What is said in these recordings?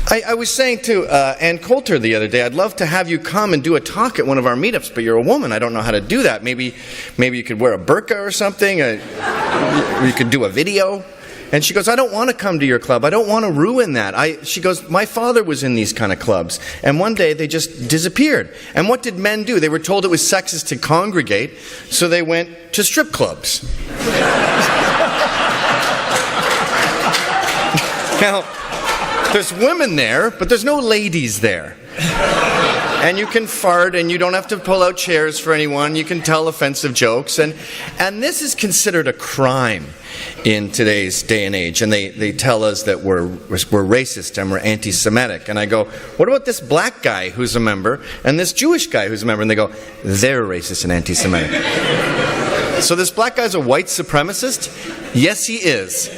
I was saying to Ann Coulter the other day, I'd love to have you come and do a talk at one of our meetups, but you're a woman. I don't know how to do that. Maybe you could wear a burqa or something. You could do a video. And she goes, I don't want to come to your club. I don't want to ruin that. She goes, my father was in these kind of clubs. And one day they just disappeared. And what did men do? They were told it was sexist to congregate, so they went to strip clubs. Now, there's women there, but there's no ladies there. And you can fart, and you don't have to pull out chairs for anyone. You can tell offensive jokes. And this is considered a crime in today's day and age. And they tell us that we're racist and we're anti-Semitic. And I go, what about this black guy who's a member and this Jewish guy who's a member? And they go, they're racist and anti-Semitic. So this black guy's a white supremacist? Yes, he is.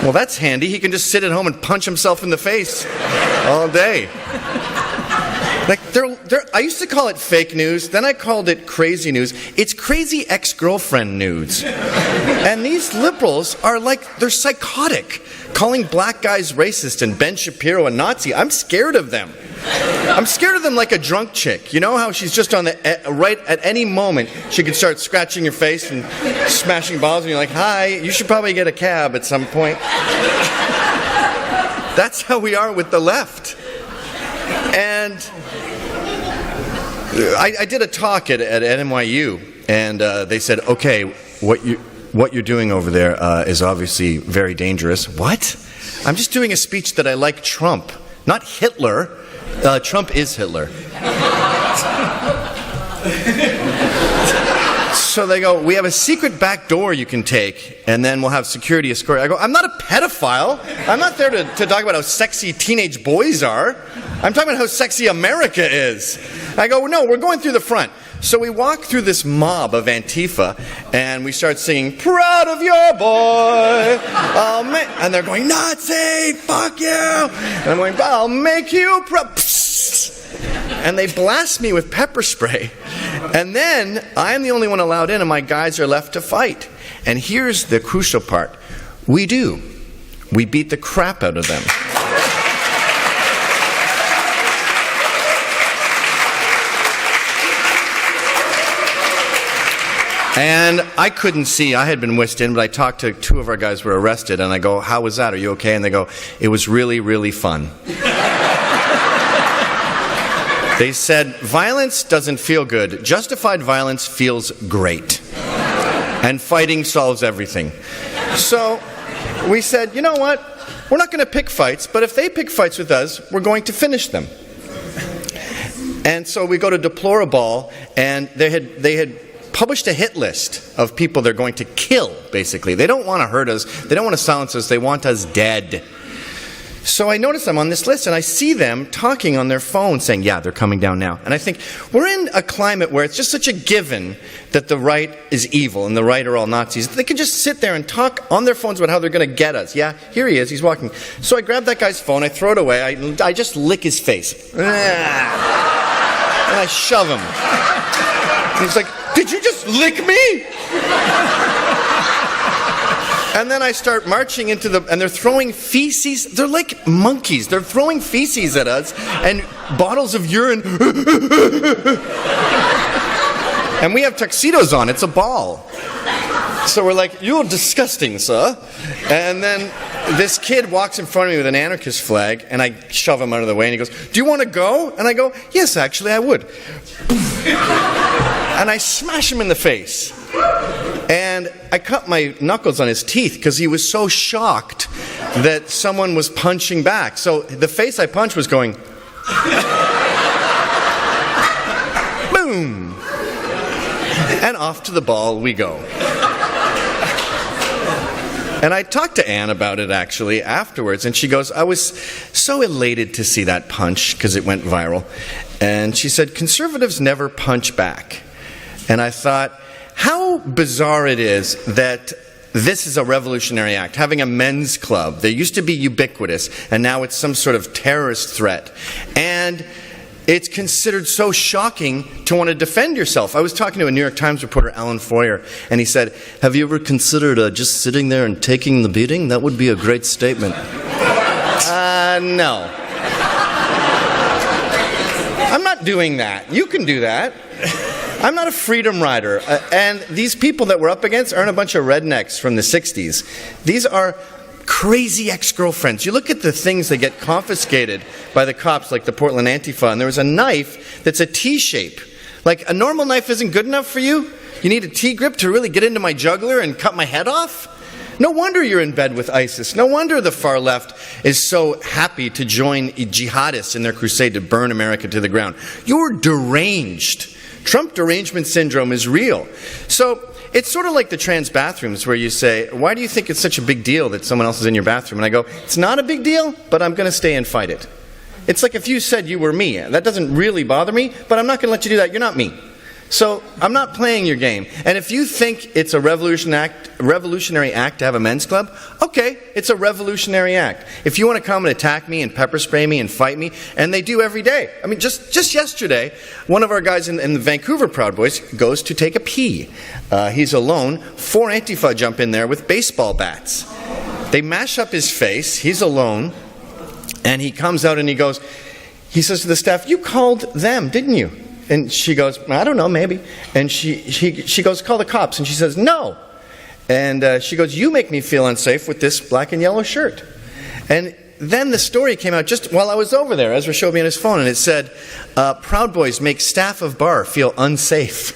Well, that's handy. He can just sit at home and punch himself in the face all day. Like I used to call it fake news, then I called it crazy news. It's crazy ex-girlfriend news. And these liberals are like, they're psychotic, calling black guys racist and Ben Shapiro a Nazi. I'm scared of them. I'm scared of them like a drunk chick. You know how she's just on the right at any moment she could start scratching your face and smashing balls, and you're like, hi, you should probably get a cab at some point. That's how we are with the left. And I did a talk at NYU, and they said, okay, what you're doing over there is obviously very dangerous. What? I'm just doing a speech that I like Trump, not Hitler. Trump is Hitler. So they go, we have a secret back door you can take, and then we'll have security escort. I go, I'm not a pedophile. I'm not there to talk about how sexy teenage boys are. I'm talking about how sexy America is. I go, no, we're going through the front. So we walk through this mob of Antifa, and we start singing, proud of your boy. And they're going, Nazi, fuck you. And I'm going, I'll make you proud. And they blast me with pepper spray. And then I'm the only one allowed in, and my guys are left to fight. And here's the crucial part. We beat the crap out of them. And I couldn't see. I had been whisked in, but I talked to two of our guys who were arrested, and I go, how was that? Are you okay? And they go, it was really, really fun. They said, violence doesn't feel good. Justified violence feels great. And fighting solves everything. So we said, you know what? We're not going to pick fights, but if they pick fights with us, we're going to finish them. And so we go to Deplorable, and they had published a hit list of people they're going to kill, basically. They don't want to hurt us. They don't want to silence us. They want us dead. So I notice I'm on this list, and I see them talking on their phone saying, yeah, they're coming down now. And I think, we're in a climate where it's just such a given that the right is evil and the right are all Nazis. They can just sit there and talk on their phones about how they're going to get us. Yeah, here he is, he's walking. So I grab that guy's phone, I throw it away, I just lick his face. And I shove him. And he's like, did you just lick me? And then I start marching into and they're throwing feces. They're like monkeys. They're throwing feces at us and bottles of urine. And we have tuxedos on. It's a ball. So we're like, you're disgusting, sir. And then this kid walks in front of me with an anarchist flag, and I shove him out of the way, and he goes, do you want to go? And I go, yes, actually, I would. And I smash him in the face. And I cut my knuckles on his teeth because he was so shocked that someone was punching back. So the face I punched was going, boom. And off to the ball we go. And I talked to Anne about it, actually, afterwards, and she goes, I was so elated to see that punch, because it went viral. And she said, conservatives never punch back. And I thought, how bizarre it is that this is a revolutionary act, having a men's club. They used to be ubiquitous, and now it's some sort of terrorist threat. And it's considered so shocking to want to defend yourself. I was talking to a New York Times reporter, Alan Foyer, and he said, have you ever considered just sitting there and taking the beating? That would be a great statement. No. I'm not doing that. You can do that. I'm not a freedom rider. And these people that we're up against aren't a bunch of rednecks from the 60s. These are crazy ex-girlfriends. You look at the things that get confiscated by the cops, like the Portland Antifa, and there was a knife that's a T-shape. Like, a normal knife isn't good enough for you? You need a T-grip to really get into my jugular and cut my head off? No wonder you're in bed with ISIS. No wonder the far left is so happy to join jihadists in their crusade to burn America to the ground. You're deranged. Trump derangement syndrome is real. So it's sort of like the trans bathrooms where you say, why do you think it's such a big deal that someone else is in your bathroom? And I go, it's not a big deal, but I'm going to stay and fight it. It's like if you said you were me. That doesn't really bother me, but I'm not going to let you do that. You're not me. So I'm not playing your game. And if you think it's a revolutionary act to have a men's club, okay, it's a revolutionary act. If you want to come and attack me and pepper spray me and fight me, and they do every day. I mean, just yesterday, one of our guys in the Vancouver Proud Boys goes to take a pee. He's alone. 4 Antifa jump in there with baseball bats. They mash up his face. He's alone. And he comes out and he says to the staff, you called them, didn't you? And she goes, I don't know, maybe. And she goes, call the cops. And she says, no. And she goes, you make me feel unsafe with this black and yellow shirt. And then the story came out just while I was over there. Ezra showed me on his phone, and it said, Proud Boys make staff of bar feel unsafe.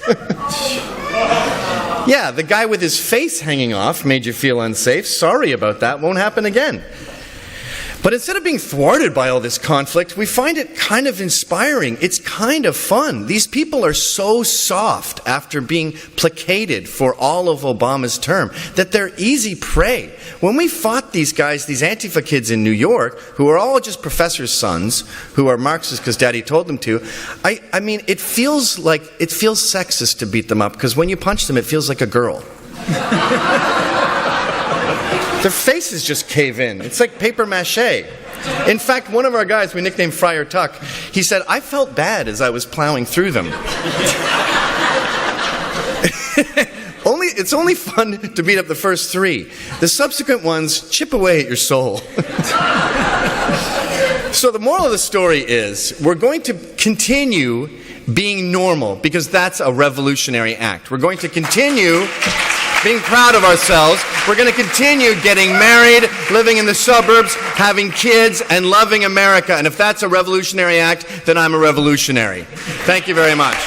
Yeah, the guy with his face hanging off made you feel unsafe. Sorry about that. Won't happen again. But instead of being thwarted by all this conflict, we find it kind of inspiring. It's kind of fun. These people are so soft after being placated for all of Obama's term that they're easy prey. When we fought these guys, these Antifa kids in New York, who are all just professors' sons, who are Marxists because Daddy told them to, I mean, it feels sexist to beat them up because when you punch them, it feels like a girl. Their faces just cave in. It's like paper mache. In fact, one of our guys, we nicknamed Friar Tuck, he said, I felt bad as I was plowing through them. It's only fun to beat up the first 3. The subsequent ones chip away at your soul. So the moral of the story is, we're going to continue being normal, because that's a revolutionary act. We're going to continue being proud of ourselves. We're going to continue getting married, living in the suburbs, having kids, and loving America. And if that's a revolutionary act, then I'm a revolutionary. Thank you very much.